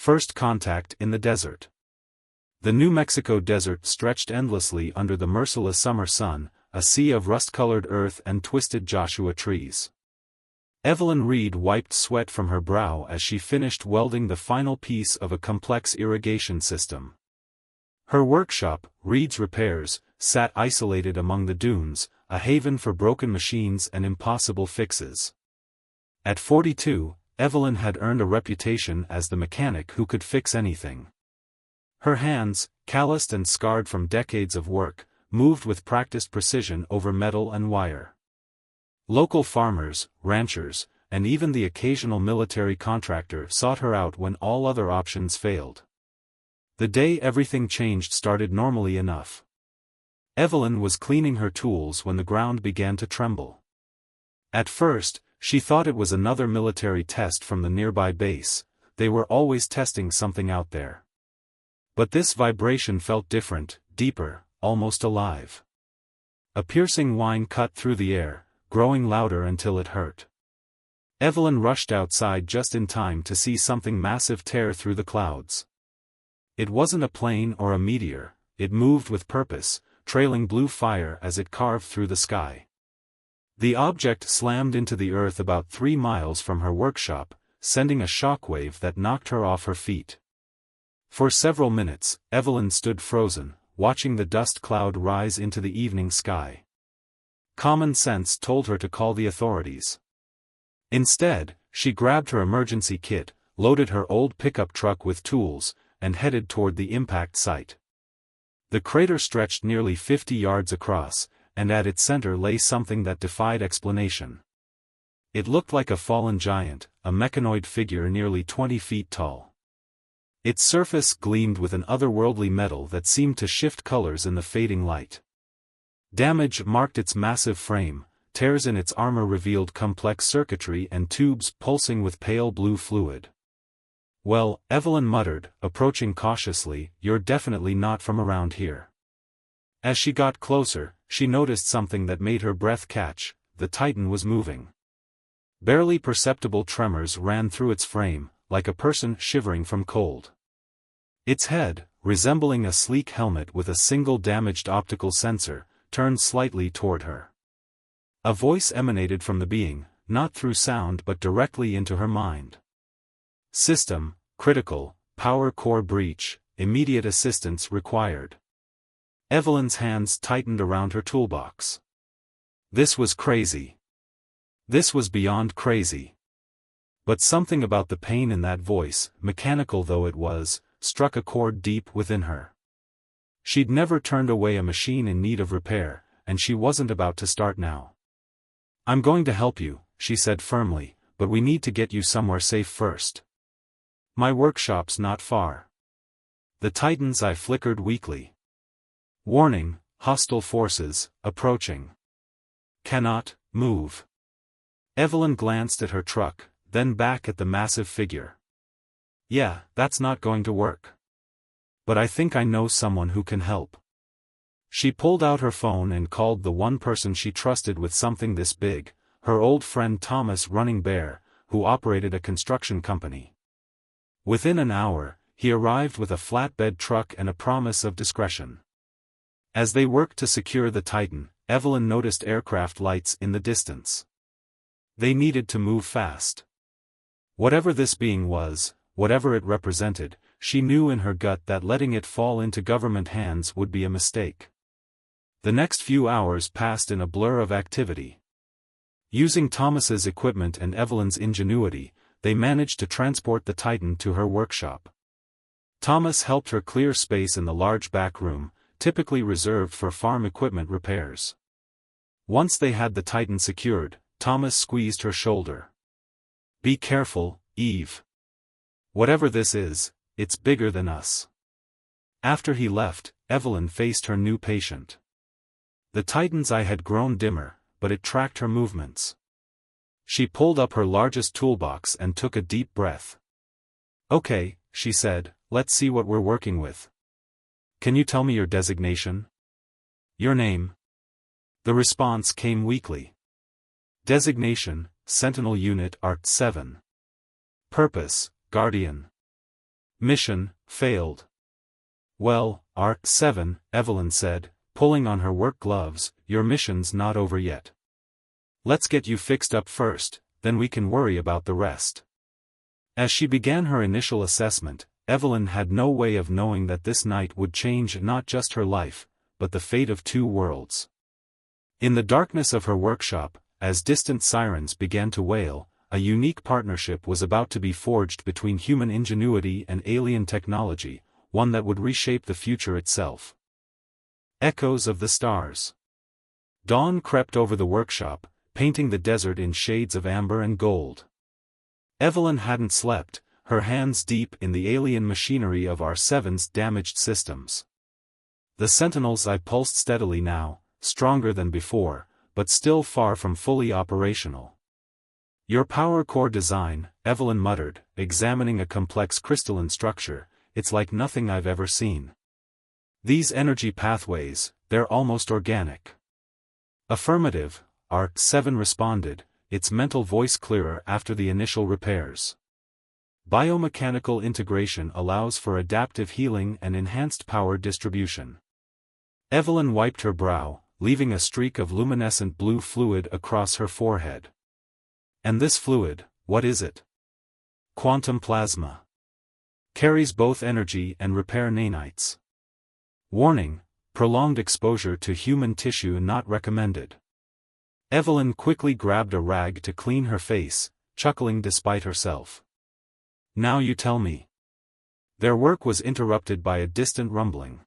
First contact in the desert. The New Mexico desert stretched endlessly under the merciless summer sun, a sea of rust-colored earth and twisted Joshua trees. Evelyn Reed wiped sweat from her brow as she finished welding the final piece of a complex irrigation system. Her workshop, Reed's Repairs, sat isolated among the dunes, a haven for broken machines and impossible fixes. At 42, Evelyn had earned a reputation as the mechanic who could fix anything. Her hands, calloused and scarred from decades of work, moved with practiced precision over metal and wire. Local farmers, ranchers, and even the occasional military contractor sought her out when all other options failed. The day everything changed started normally enough. Evelyn was cleaning her tools when the ground began to tremble. At first, she thought it was another military test from the nearby base. They were always testing something out there. But this vibration felt different, deeper, almost alive. A piercing whine cut through the air, growing louder until it hurt. Evelyn rushed outside just in time to see something massive tear through the clouds. It wasn't a plane or a meteor, it moved with purpose, trailing blue fire as it carved through the sky. The object slammed into the earth about 3 miles from her workshop, sending a shockwave that knocked her off her feet. For several minutes, Evelyn stood frozen, watching the dust cloud rise into the evening sky. Common sense told her to call the authorities. Instead, she grabbed her emergency kit, loaded her old pickup truck with tools, and headed toward the impact site. The crater stretched nearly 50 yards across, and at its center lay something that defied explanation. It looked like a fallen giant, a mechanoid figure nearly 20 feet tall. Its surface gleamed with an otherworldly metal that seemed to shift colors in the fading light. Damage marked its massive frame, tears in its armor revealed complex circuitry and tubes pulsing with pale blue fluid. "Well," Evelyn muttered, approaching cautiously, "you're definitely not from around here." As she got closer, she noticed something that made her breath catch. The Titan was moving. Barely perceptible tremors ran through its frame, like a person shivering from cold. Its head, resembling a sleek helmet with a single damaged optical sensor, turned slightly toward her. A voice emanated from the being, not through sound but directly into her mind. "System, critical, power core breach, immediate assistance required." Evelyn's hands tightened around her toolbox. This was crazy. This was beyond crazy. But something about the pain in that voice, mechanical though it was, struck a chord deep within her. She'd never turned away a machine in need of repair, and she wasn't about to start now. "I'm going to help you," she said firmly, "but we need to get you somewhere safe first." "My workshop's not far." The Titan's eye flickered weakly. "Warning, hostile forces, approaching. Cannot move." Evelyn glanced at her truck, then back at the massive figure. "Yeah, that's not going to work. But I think I know someone who can help." She pulled out her phone and called the one person she trusted with something this big, her old friend Thomas Running Bear, who operated a construction company. Within an hour, he arrived with a flatbed truck and a promise of discretion. As they worked to secure the Titan, Evelyn noticed aircraft lights in the distance. They needed to move fast. Whatever this being was, whatever it represented, she knew in her gut that letting it fall into government hands would be a mistake. The next few hours passed in a blur of activity. Using Thomas's equipment and Evelyn's ingenuity, they managed to transport the Titan to her workshop. Thomas helped her clear space in the large back room, typically reserved for farm equipment repairs. Once they had the Titan secured, Thomas squeezed her shoulder. "Be careful, Eve. Whatever this is, it's bigger than us." After he left, Evelyn faced her new patient. The Titan's eye had grown dimmer, but it tracked her movements. She pulled up her largest toolbox and took a deep breath. "Okay," she said, "let's see what we're working with. Can you tell me your designation?" "Your name?" The response came weakly. "Designation, Sentinel Unit Art 7. Purpose, Guardian." Mission, failed. Well, ARC-7, Evelyn said, pulling on her work gloves, your mission's not over yet. Let's get you fixed up first, then we can worry about the rest. As she began her initial assessment, Evelyn had no way of knowing that this night would change not just her life, but the fate of 2 worlds. In the darkness of her workshop, as distant sirens began to wail, a unique partnership was about to be forged between human ingenuity and alien technology, one that would reshape the future itself. Echoes of the stars. Dawn crept over the workshop, painting the desert in shades of amber and gold. Evelyn hadn't slept, her hands deep in the alien machinery of ARC-7's damaged systems. The Sentinel's eye pulsed steadily now, stronger than before, but still far from fully operational. Your power core design, Evelyn muttered, examining a complex crystalline structure, it's like nothing I've ever seen. These energy pathways, they're almost organic. Affirmative, ARC-7 responded, its mental voice clearer after the initial repairs. Biomechanical integration allows for adaptive healing and enhanced power distribution. Evelyn wiped her brow, leaving a streak of luminescent blue fluid across her forehead. And this fluid, what is it? Quantum plasma. Carries both energy and repair nanites. Warning, prolonged exposure to human tissue not recommended. Evelyn quickly grabbed a rag to clean her face, chuckling despite herself. Now you tell me. Their work was interrupted by a distant rumbling.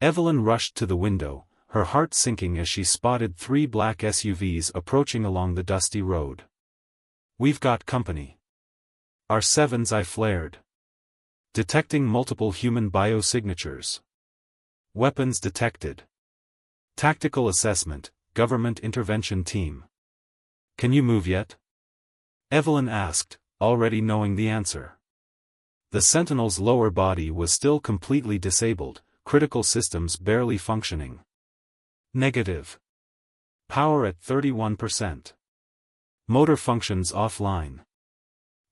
Evelyn rushed to the window, her heart sinking as she spotted 3 black SUVs approaching along the dusty road. We've got company. ARC-7's eye flared. Detecting multiple human biosignatures. Weapons detected. Tactical assessment, government intervention team. Can you move yet? Evelyn asked, already knowing the answer. The Sentinel's lower body was still completely disabled, critical systems barely functioning. Negative. Power at 31%. Motor functions offline.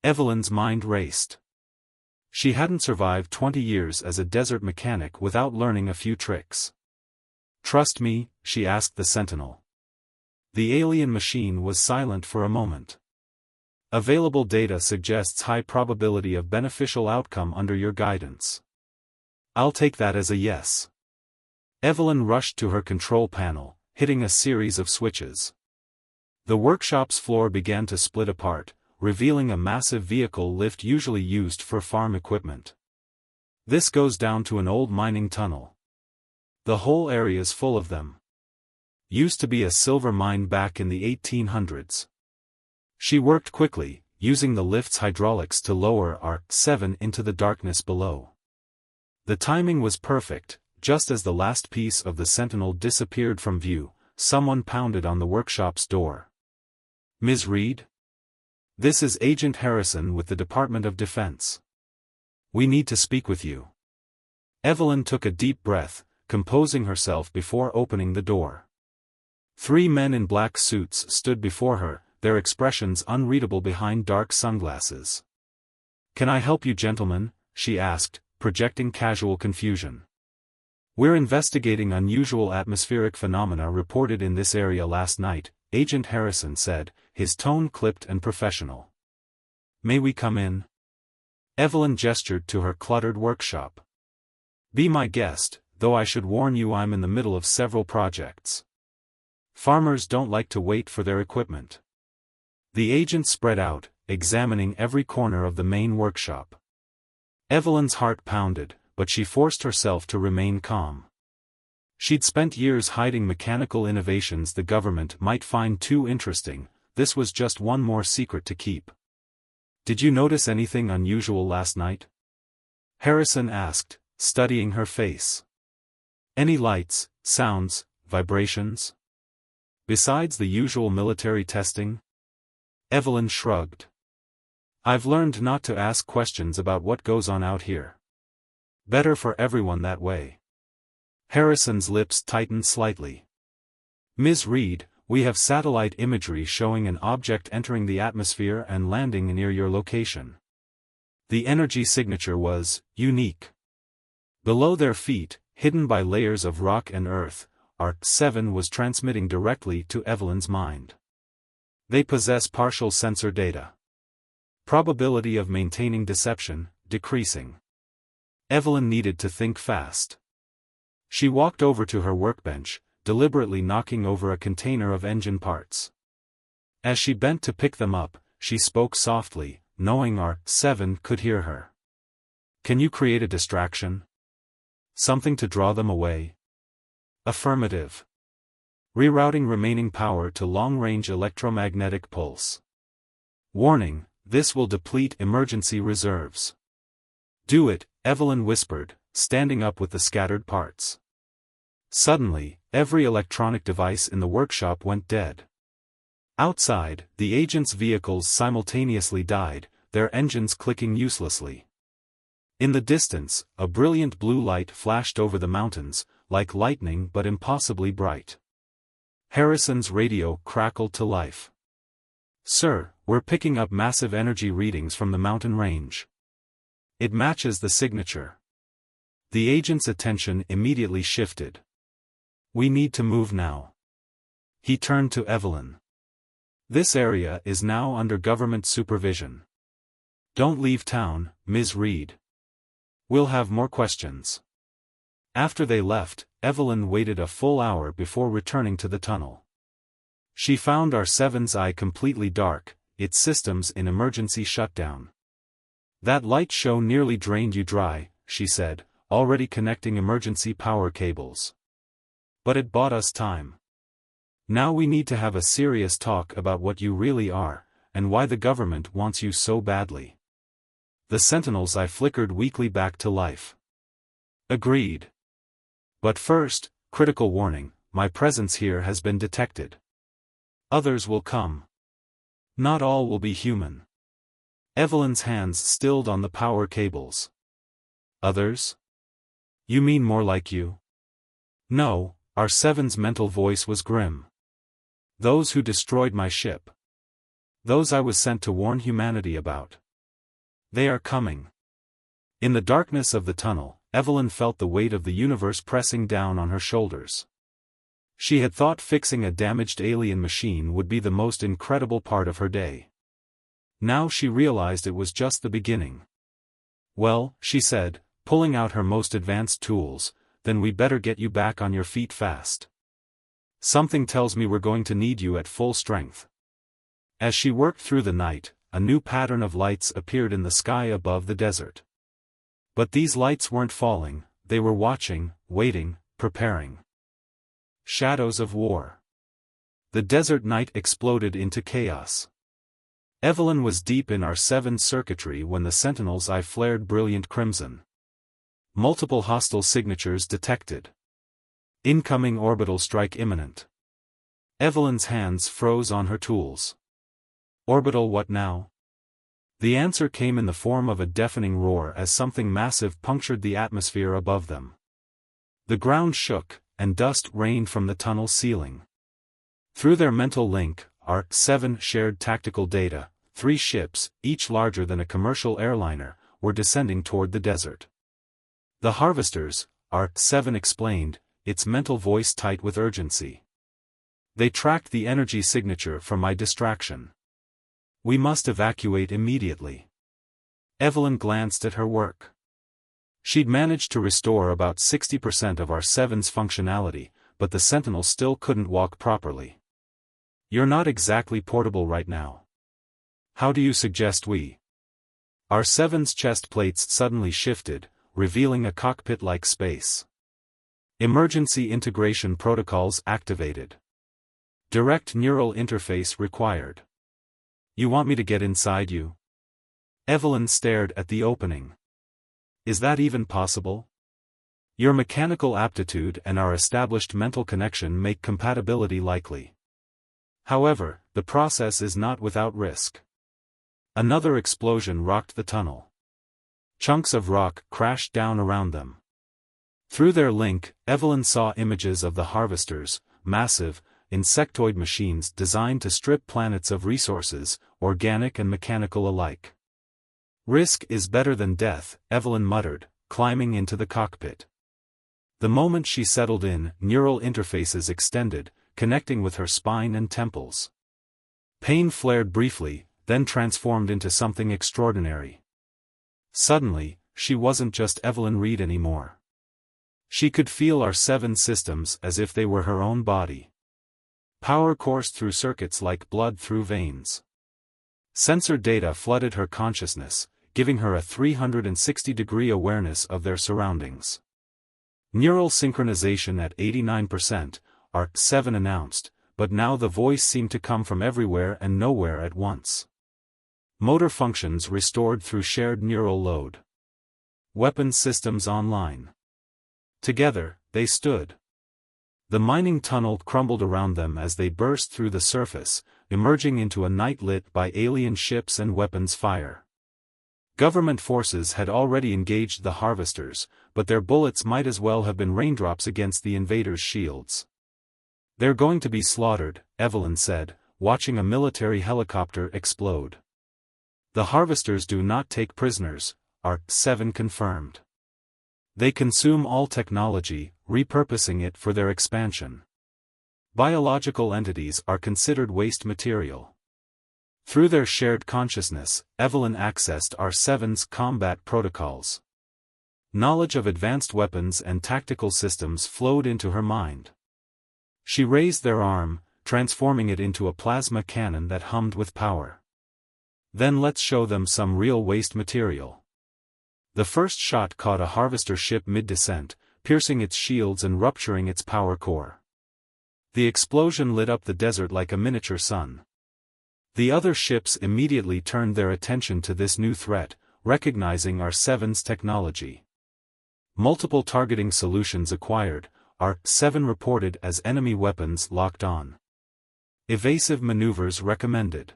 Evelyn's mind raced. She hadn't survived 20 years as a desert mechanic without learning a few tricks. Trust me, she asked the Sentinel. The alien machine was silent for a moment. Available data suggests high probability of beneficial outcome under your guidance. I'll take that as a yes. Evelyn rushed to her control panel, hitting a series of switches. The workshop's floor began to split apart, revealing a massive vehicle lift usually used for farm equipment. This goes down to an old mining tunnel. The whole area's full of them. Used to be a silver mine back in the 1800s. She worked quickly, using the lift's hydraulics to lower ARC-7 into the darkness below. The timing was perfect. Just as the last piece of the Sentinel disappeared from view, someone pounded on the workshop's door. Ms. Reed? This is Agent Harrison with the Department of Defense. We need to speak with you. Evelyn took a deep breath, composing herself before opening the door. 3 men in black suits stood before her, their expressions unreadable behind dark sunglasses. Can I help you, gentlemen? She asked, projecting casual confusion. We're investigating unusual atmospheric phenomena reported in this area last night, Agent Harrison said, his tone clipped and professional. May we come in? Evelyn gestured to her cluttered workshop. Be my guest, though I should warn you I'm in the middle of several projects. Farmers don't like to wait for their equipment. The agent spread out, examining every corner of the main workshop. Evelyn's heart pounded, but she forced herself to remain calm. She'd spent years hiding mechanical innovations the government might find too interesting. This was just one more secret to keep. Did you notice anything unusual last night? Harrison asked, studying her face. Any lights, sounds, vibrations? Besides the usual military testing? Evelyn shrugged. I've learned not to ask questions about what goes on out here. Better for everyone that way. Harrison's lips tightened slightly. Ms. Reed, we have satellite imagery showing an object entering the atmosphere and landing near your location. The energy signature was unique. Below their feet, hidden by layers of rock and earth, ARC-7 was transmitting directly to Evelyn's mind. They possess partial sensor data. Probability of maintaining deception, decreasing. Evelyn needed to think fast. She walked over to her workbench, deliberately knocking over a container of engine parts. As she bent to pick them up, she spoke softly, knowing ARC-7 could hear her. "Can you create a distraction? Something to draw them away?" "Affirmative. Rerouting remaining power to long-range electromagnetic pulse. Warning, this will deplete emergency reserves." "Do it," Evelyn whispered, standing up with the scattered parts. Suddenly, every electronic device in the workshop went dead. Outside, the agents' vehicles simultaneously died, their engines clicking uselessly. In the distance, a brilliant blue light flashed over the mountains, like lightning but impossibly bright. Harrison's radio crackled to life. "Sir, we're picking up massive energy readings from the mountain range. It matches the signature." The agent's attention immediately shifted. "We need to move now." He turned to Evelyn. "This area is now under government supervision. Don't leave town, Ms. Reed. We'll have more questions." After they left, Evelyn waited a full hour before returning to the tunnel. She found ARC-7's eye completely dark, its systems in emergency shutdown. "That light show nearly drained you dry," she said, already connecting emergency power cables. "But it bought us time. Now we need to have a serious talk about what you really are, and why the government wants you so badly." The Sentinel's eye flickered weakly back to life. "Agreed. But first, critical warning, my presence here has been detected. Others will come. Not all will be human." Evelyn's hands stilled on the power cables. "Others? You mean more like you?" "No," ARC-7's mental voice was grim. "Those who destroyed my ship. Those I was sent to warn humanity about. They are coming." In the darkness of the tunnel, Evelyn felt the weight of the universe pressing down on her shoulders. She had thought fixing a damaged alien machine would be the most incredible part of her day. Now she realized it was just the beginning. "Well," she said, pulling out her most advanced tools, "then we better get you back on your feet fast. Something tells me we're going to need you at full strength." As she worked through the night, a new pattern of lights appeared in the sky above the desert. But these lights weren't falling, they were watching, waiting, preparing. Shadows of war. The desert night exploded into chaos. Evelyn was deep in ARC-7's circuitry when the Sentinel's eye flared brilliant crimson. Multiple hostile signatures detected. Incoming orbital strike imminent. Evelyn's hands froze on her tools. Orbital what now? The answer came in the form of a deafening roar as something massive punctured the atmosphere above them. The ground shook, and dust rained from the tunnel ceiling. Through their mental link, ARC-7 shared tactical data. 3 ships, each larger than a commercial airliner, were descending toward the desert. "The harvesters," ARC-7 explained, its mental voice tight with urgency. "They tracked the energy signature from my distraction. We must evacuate immediately." Evelyn glanced at her work. She'd managed to restore about 60% of ARC-7's functionality, but the Sentinel still couldn't walk properly. "You're not exactly portable right now. How do you suggest we?" ARC-7's chest plates suddenly shifted, revealing a cockpit-like space. Emergency integration protocols activated. Direct neural interface required. "You want me to get inside you?" Evelyn stared at the opening. "Is that even possible? Your mechanical aptitude and our established mental connection make compatibility likely. However, the process is not without risk." Another explosion rocked the tunnel. Chunks of rock crashed down around them. Through their link, Evelyn saw images of the harvesters, massive, insectoid machines designed to strip planets of resources, organic and mechanical alike. Risk is better than death, Evelyn muttered, climbing into the cockpit. The moment she settled in, neural interfaces extended, connecting with her spine and temples. Pain flared briefly, then transformed into something extraordinary. Suddenly, she wasn't just Evelyn Reed anymore. She could feel our 7 systems as if they were her own body. Power coursed through circuits like blood through veins. Sensor data flooded her consciousness, giving her a 360-degree awareness of their surroundings. Neural synchronization at 89%, ARC-7 announced, but now the voice seemed to come from everywhere and nowhere at once. Motor functions restored through shared neural load. Weapons systems online. Together, they stood. The mining tunnel crumbled around them as they burst through the surface, emerging into a night lit by alien ships and weapons fire. Government forces had already engaged the harvesters, but their bullets might as well have been raindrops against the invaders' shields. "They're going to be slaughtered," Evelyn said, watching a military helicopter explode. "The harvesters do not take prisoners," ARC-7 confirmed. "They consume all technology, repurposing it for their expansion. Biological entities are considered waste material." Through their shared consciousness, Evelyn accessed ARC-7's combat protocols. Knowledge of advanced weapons and tactical systems flowed into her mind. She raised their arm, transforming it into a plasma cannon that hummed with power. "Then let's show them some real waste material." The first shot caught a harvester ship mid-descent, piercing its shields and rupturing its power core. The explosion lit up the desert like a miniature sun. The other ships immediately turned their attention to this new threat, recognizing ARC-7's technology. Multiple targeting solutions acquired, ARC-7 reported as enemy weapons locked on. Evasive maneuvers recommended.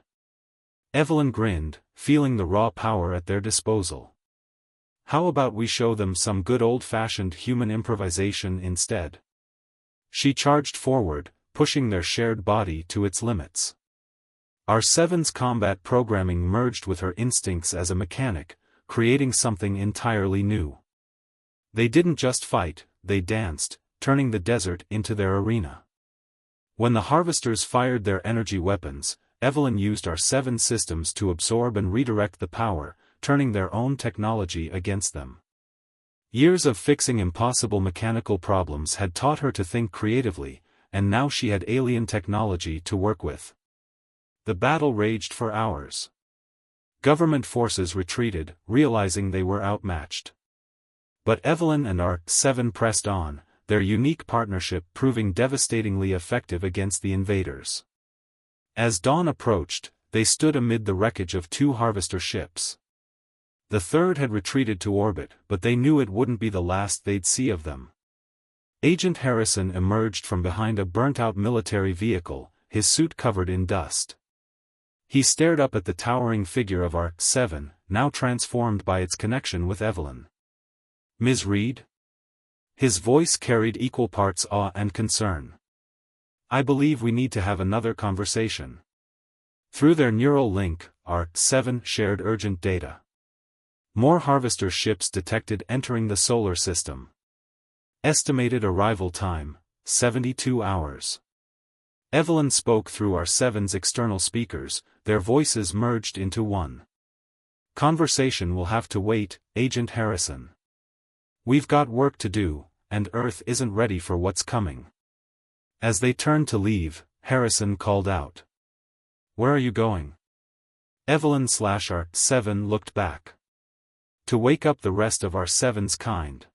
Evelyn grinned, feeling the raw power at their disposal. "How about we show them some good old-fashioned human improvisation instead?" She charged forward, pushing their shared body to its limits. ARC-7's combat programming merged with her instincts as a mechanic, creating something entirely new. They didn't just fight, they danced, turning the desert into their arena. When the harvesters fired their energy weapons, Evelyn used ARC-7 systems to absorb and redirect the power, turning their own technology against them. Years of fixing impossible mechanical problems had taught her to think creatively, and now she had alien technology to work with. The battle raged for hours. Government forces retreated, realizing they were outmatched. But Evelyn and ARC-7 pressed on, their unique partnership proving devastatingly effective against the invaders. As dawn approached, they stood amid the wreckage of 2 harvester ships. The third had retreated to orbit, but they knew it wouldn't be the last they'd see of them. Agent Harrison emerged from behind a burnt-out military vehicle, his suit covered in dust. He stared up at the towering figure of ARC-7, now transformed by its connection with Evelyn. "Ms. Reed?" His voice carried equal parts awe and concern. "I believe we need to have another conversation." Through their neural link, ARC-7 shared urgent data. More harvester ships detected entering the solar system. Estimated arrival time, 72 hours. Evelyn spoke through ARC-7's external speakers, their voices merged into one. "Conversation will have to wait, Agent Harrison. We've got work to do, and Earth isn't ready for what's coming." As they turned to leave, Harrison called out. "Where are you going?" Evelyn/ARC-7 looked back. "To wake up the rest of ARC-7's kind.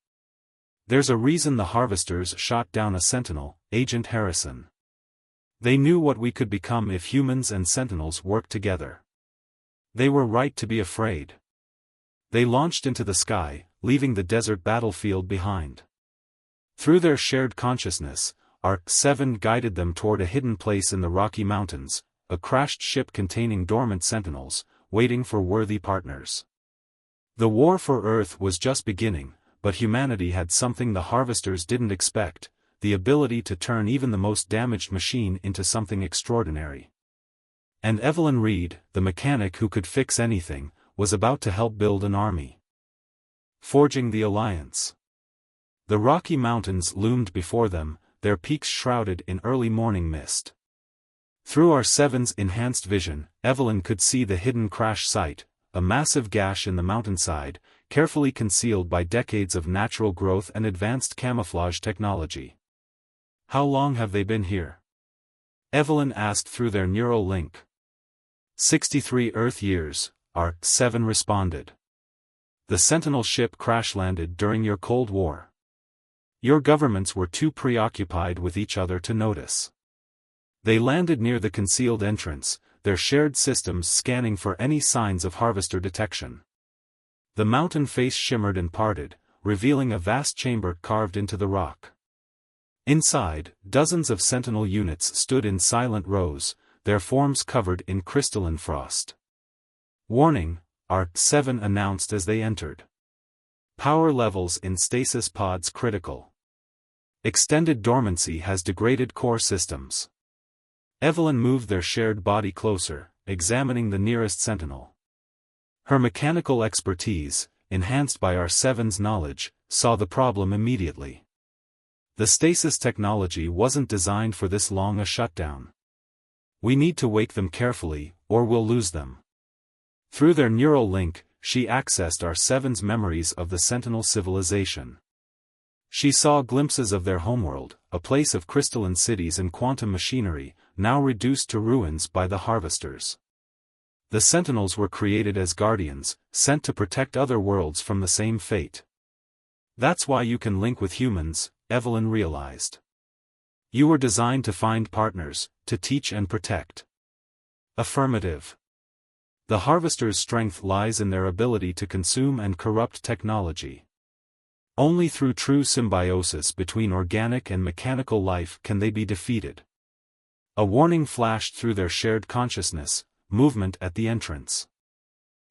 There's a reason the harvesters shot down a sentinel, Agent Harrison. They knew what we could become if humans and sentinels worked together. They were right to be afraid." They launched into the sky, leaving the desert battlefield behind. Through their shared consciousness, ARC-7 guided them toward a hidden place in the Rocky Mountains, a crashed ship containing dormant sentinels, waiting for worthy partners. The war for Earth was just beginning, but humanity had something the harvesters didn't expect, the ability to turn even the most damaged machine into something extraordinary. And Evelyn Reed, the mechanic who could fix anything, was about to help build an army. Forging the alliance. The Rocky Mountains loomed before them, their peaks shrouded in early morning mist. Through R7's enhanced vision, Evelyn could see the hidden crash site, a massive gash in the mountainside, carefully concealed by decades of natural growth and advanced camouflage technology. How long have they been here? Evelyn asked through their neural link. 63 Earth years, R7 responded. The Sentinel ship crash-landed during your Cold War. Your governments were too preoccupied with each other to notice. They landed near the concealed entrance, their shared systems scanning for any signs of harvester detection. The mountain face shimmered and parted, revealing a vast chamber carved into the rock. Inside, dozens of Sentinel units stood in silent rows, their forms covered in crystalline frost. Warning, R7 announced as they entered. Power levels in stasis pods critical. Extended dormancy has degraded core systems. Evelyn moved their shared body closer, examining the nearest Sentinel. Her mechanical expertise, enhanced by R7's knowledge, saw the problem immediately. The stasis technology wasn't designed for this long a shutdown. We need to wake them carefully, or we'll lose them. Through their neural link, she accessed R7's memories of the Sentinel civilization. She saw glimpses of their homeworld, a place of crystalline cities and quantum machinery, now reduced to ruins by the harvesters. The Sentinels were created as guardians, sent to protect other worlds from the same fate. That's why you can link with humans, Evelyn realized. You were designed to find partners, to teach and protect. Affirmative. The harvesters' strength lies in their ability to consume and corrupt technology. Only through true symbiosis between organic and mechanical life can they be defeated. A warning flashed through their shared consciousness, movement at the entrance.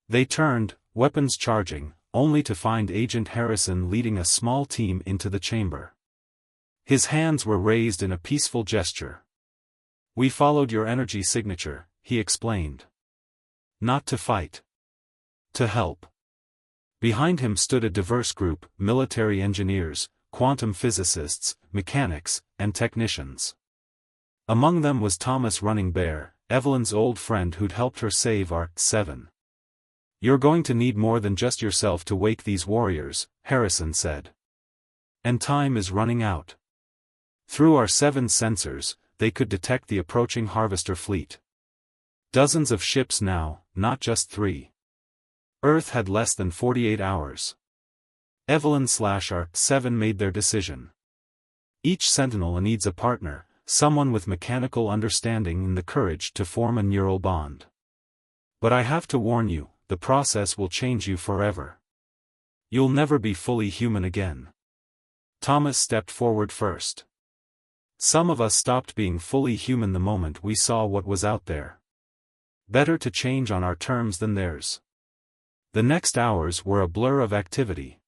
They turned, weapons charging, only to find Agent Harrison leading a small team into the chamber. His hands were raised in a peaceful gesture. We followed your energy signature, he explained. Not to fight. To help. Behind him stood a diverse group, military engineers, quantum physicists, mechanics, and technicians. Among them was Thomas Running Bear, Evelyn's old friend who'd helped her save R7. You're going to need more than just yourself to wake these warriors, Harrison said. And time is running out. Through R7's sensors, they could detect the approaching harvester fleet. Dozens of ships now, not just 3. Earth had less than 48 hours. Evelyn/R7 made their decision. Each Sentinel needs a partner, someone with mechanical understanding and the courage to form a neural bond. But I have to warn you, the process will change you forever. You'll never be fully human again. Thomas stepped forward first. Some of us stopped being fully human the moment we saw what was out there. Better to change on our terms than theirs. The next hours were a blur of activity.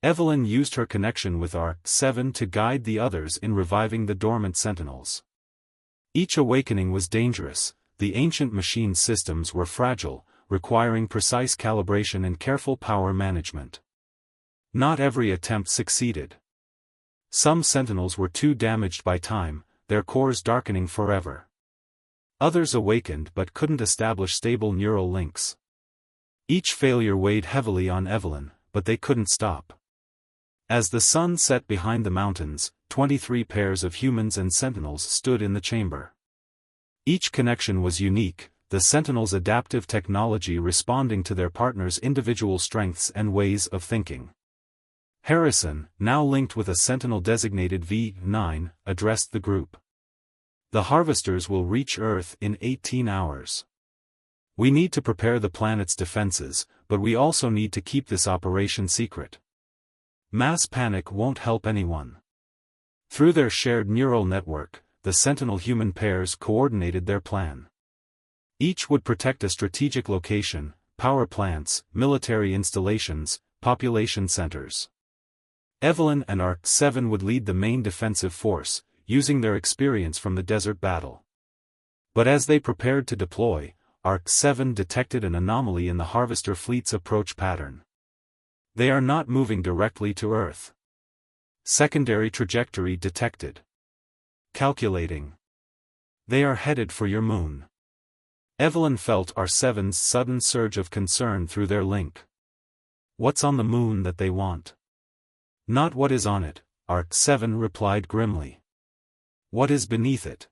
Evelyn used her connection with R7 to guide the others in reviving the dormant Sentinels. Each awakening was dangerous, the ancient machine systems were fragile, requiring precise calibration and careful power management. Not every attempt succeeded. Some Sentinels were too damaged by time, their cores darkening forever. Others awakened but couldn't establish stable neural links. Each failure weighed heavily on Evelyn, but they couldn't stop. As the sun set behind the mountains, 23 pairs of humans and Sentinels stood in the chamber. Each connection was unique, the Sentinels' adaptive technology responding to their partners' individual strengths and ways of thinking. Harrison, now linked with a Sentinel designated V9, addressed the group. The harvesters will reach Earth in 18 hours. We need to prepare the planet's defenses, but we also need to keep this operation secret. Mass panic won't help anyone. Through their shared neural network, the Sentinel-human pairs coordinated their plan. Each would protect a strategic location, power plants, military installations, population centers. Evelyn and R7 would lead the main defensive force, using their experience from the desert battle. But as they prepared to deploy, ARC-7 detected an anomaly in the Harvester fleet's approach pattern. They are not moving directly to Earth. Secondary trajectory detected. Calculating. They are headed for your moon. Evelyn felt ARC-7's sudden surge of concern through their link. What's on the moon that they want? Not what is on it, ARC-7 replied grimly. What is beneath it?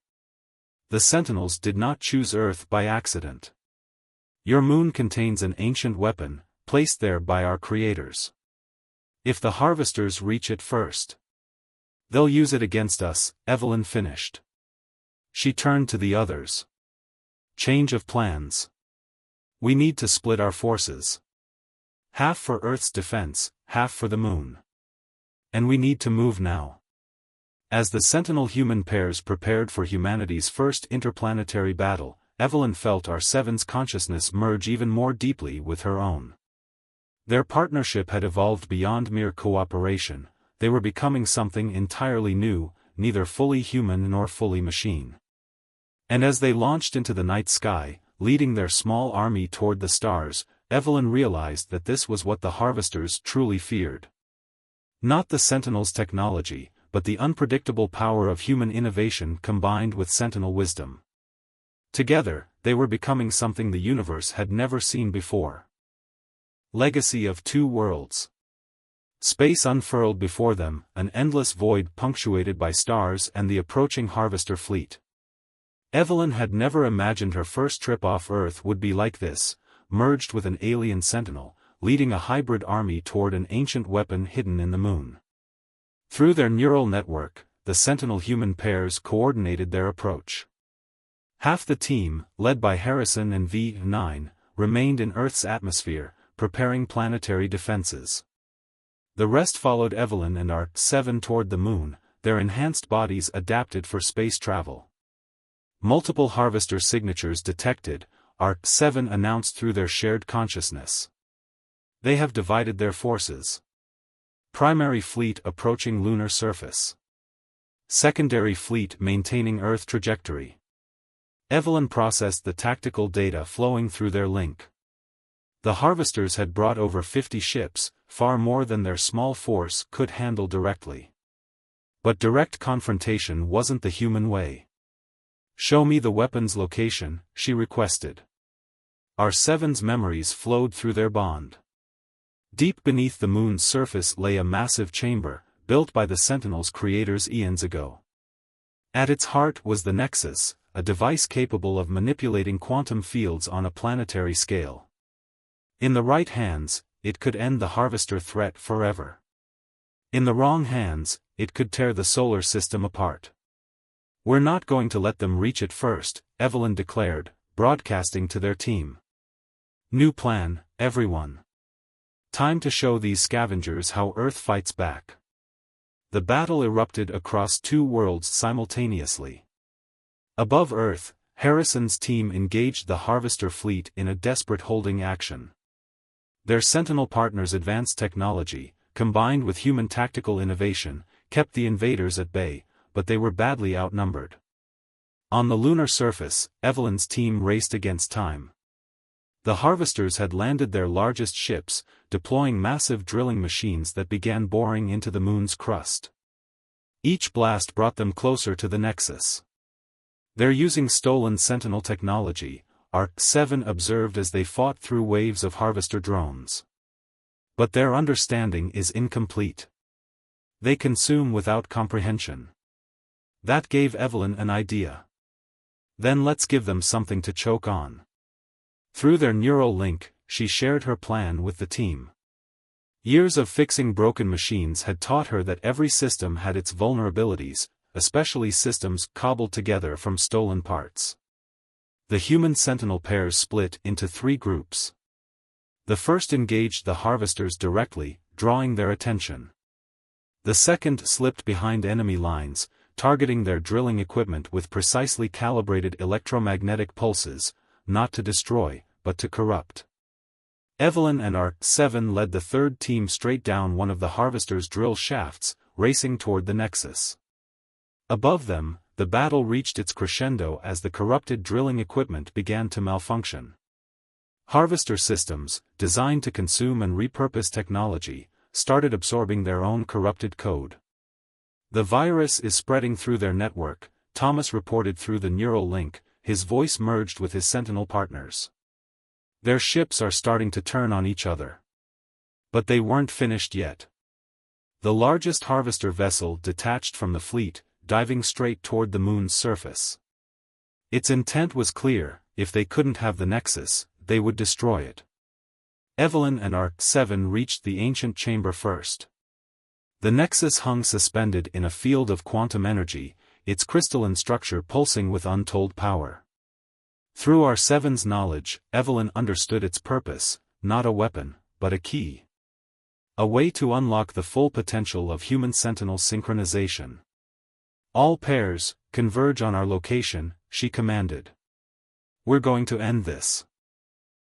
The Sentinels did not choose Earth by accident. Your moon contains an ancient weapon, placed there by our creators. If the Harvesters reach it first, they'll use it against us, Evelyn finished. She turned to the others. Change of plans. We need to split our forces. Half for Earth's defense, half for the moon. And we need to move now. As the Sentinel-human pairs prepared for humanity's first interplanetary battle, Evelyn felt ARC-7's consciousness merge even more deeply with her own. Their partnership had evolved beyond mere cooperation. They were becoming something entirely new, neither fully human nor fully machine. And as they launched into the night sky, leading their small army toward the stars, Evelyn realized that this was what the Harvesters truly feared. Not the Sentinels' technology, but the unpredictable power of human innovation combined with Sentinel wisdom. Together, they were becoming something the universe had never seen before. Legacy of Two Worlds. Space unfurled before them, an endless void punctuated by stars and the approaching Harvester fleet. Evelyn had never imagined her first trip off Earth would be like this, merged with an alien Sentinel, leading a hybrid army toward an ancient weapon hidden in the moon. Through their neural network, the Sentinel-human pairs coordinated their approach. Half the team, led by Harrison and V9, remained in Earth's atmosphere, preparing planetary defenses. The rest followed Evelyn and ARC-7 toward the moon, their enhanced bodies adapted for space travel. Multiple Harvester signatures detected, ARC-7 announced through their shared consciousness. They have divided their forces. Primary fleet approaching lunar surface. Secondary fleet maintaining Earth trajectory. Evelyn processed the tactical data flowing through their link. The Harvesters had brought over 50 ships, far more than their small force could handle directly. But direct confrontation wasn't the human way. Show me the weapon's location, she requested. ARC-7's memories flowed through their bond. Deep beneath the moon's surface lay a massive chamber, built by the Sentinel's creators eons ago. At its heart was the Nexus, a device capable of manipulating quantum fields on a planetary scale. In the right hands, it could end the Harvester threat forever. In the wrong hands, it could tear the solar system apart. We're not going to let them reach it first, Evelyn declared, broadcasting to their team. New plan, everyone. Time to show these scavengers how Earth fights back. The battle erupted across two worlds simultaneously. Above Earth, Harrison's team engaged the Harvester fleet in a desperate holding action. Their Sentinel partners' advanced technology, combined with human tactical innovation, kept the invaders at bay, but they were badly outnumbered. On the lunar surface, Evelyn's team raced against time. The Harvesters had landed their largest ships, deploying massive drilling machines that began boring into the moon's crust. Each blast brought them closer to the Nexus. They're using stolen Sentinel technology, ARC-7 observed as they fought through waves of Harvester drones. But their understanding is incomplete. They consume without comprehension. That gave Evelyn an idea. Then let's give them something to choke on. Through their neural link, she shared her plan with the team. Years of fixing broken machines had taught her that every system had its vulnerabilities, especially systems cobbled together from stolen parts. The human Sentinel pairs split into three groups. The first engaged the Harvesters directly, drawing their attention. The second slipped behind enemy lines, targeting their drilling equipment with precisely calibrated electromagnetic pulses, not to destroy, but to corrupt. Evelyn and ARC-7 led the third team straight down one of the Harvesters' drill shafts, racing toward the Nexus. Above them, the the battle reached its crescendo as the corrupted drilling equipment began to malfunction. Harvester systems, designed to consume and repurpose technology, started absorbing their own corrupted code. "The virus is spreading through their network," Thomas reported through the neural link, his voice merged with his Sentinel partners. "Their ships are starting to turn on each other." But they weren't finished yet. The largest harvester vessel detached from the fleet, diving straight toward the moon's surface. Its intent was clear: if they couldn't have the Nexus, they would destroy it. Evelyn and ARC-7 reached the ancient chamber first. The Nexus hung suspended in a field of quantum energy, its crystalline structure pulsing with untold power. Through ARC-7's knowledge, Evelyn understood its purpose: not a weapon, but a key. A way to unlock the full potential of human Sentinel synchronization. "All pairs, converge on our location," she commanded. "We're going to end this."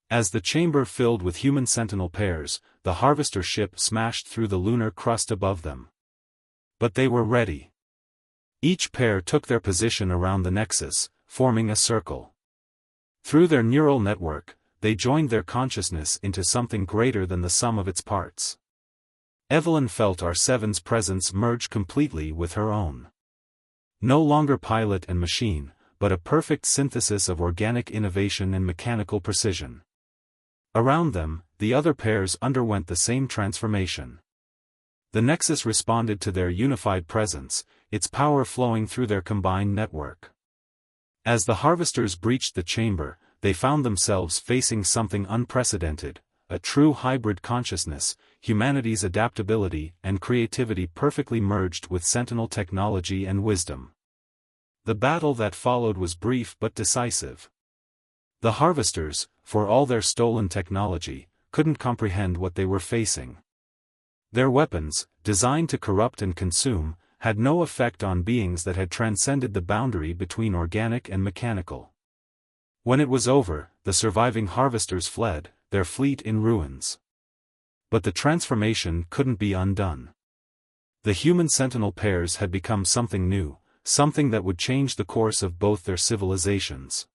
As the chamber filled with human Sentinel pairs, the harvester ship smashed through the lunar crust above them. But they were ready. Each pair took their position around the Nexus, forming a circle. Through their neural network, they joined their consciousness into something greater than the sum of its parts. Evelyn felt ARC-7's presence merge completely with her own. No longer pilot and machine, but a perfect synthesis of organic innovation and mechanical precision. Around them, the other pairs underwent the same transformation. The Nexus responded to their unified presence, its power flowing through their combined network. As the harvesters breached the chamber, they found themselves facing something unprecedented: a true hybrid consciousness, humanity's adaptability and creativity perfectly merged with Sentinel technology and wisdom. The battle that followed was brief but decisive. The harvesters, for all their stolen technology, couldn't comprehend what they were facing. Their weapons, designed to corrupt and consume, had no effect on beings that had transcended the boundary between organic and mechanical. When it was over, the surviving harvesters fled, their fleet in ruins. But the transformation couldn't be undone. The human Sentinel pairs had become something new, something that would change the course of both their civilizations.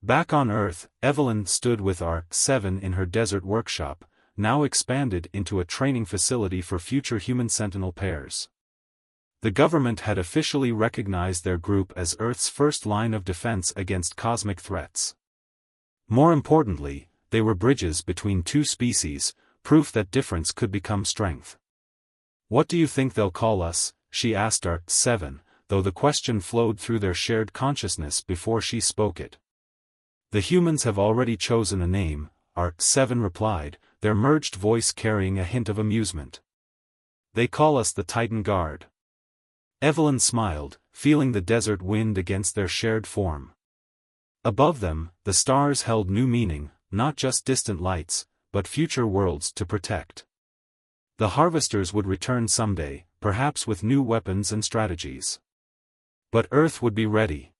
Back on Earth, Evelyn stood with ARC-7 in her desert workshop, now expanded into a training facility for future human Sentinel pairs. The government had officially recognized their group as Earth's first line of defense against cosmic threats. More importantly, they were bridges between two species, proof that difference could become strength. "What do you think they'll call us?" she asked ARC-7, though the question flowed through their shared consciousness before she spoke it. "The humans have already chosen a name," ARC-7 replied, their merged voice carrying a hint of amusement. "They call us the Titan Guard." Evelyn smiled, feeling the desert wind against their shared form. Above them, the stars held new meaning, not just distant lights, but future worlds to protect. The harvesters would return someday, perhaps with new weapons and strategies. But Earth would be ready.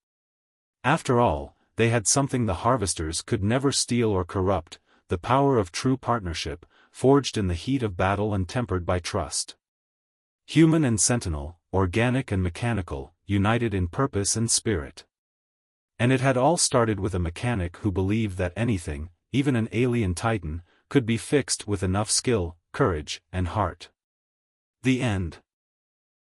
After all, they had something the harvesters could never steal or corrupt: the power of true partnership, forged in the heat of battle and tempered by trust. Human and Sentinel, organic and mechanical, united in purpose and spirit. And it had all started with a mechanic who believed that anything, even an alien Titan, could be fixed with enough skill, courage, and heart. The end.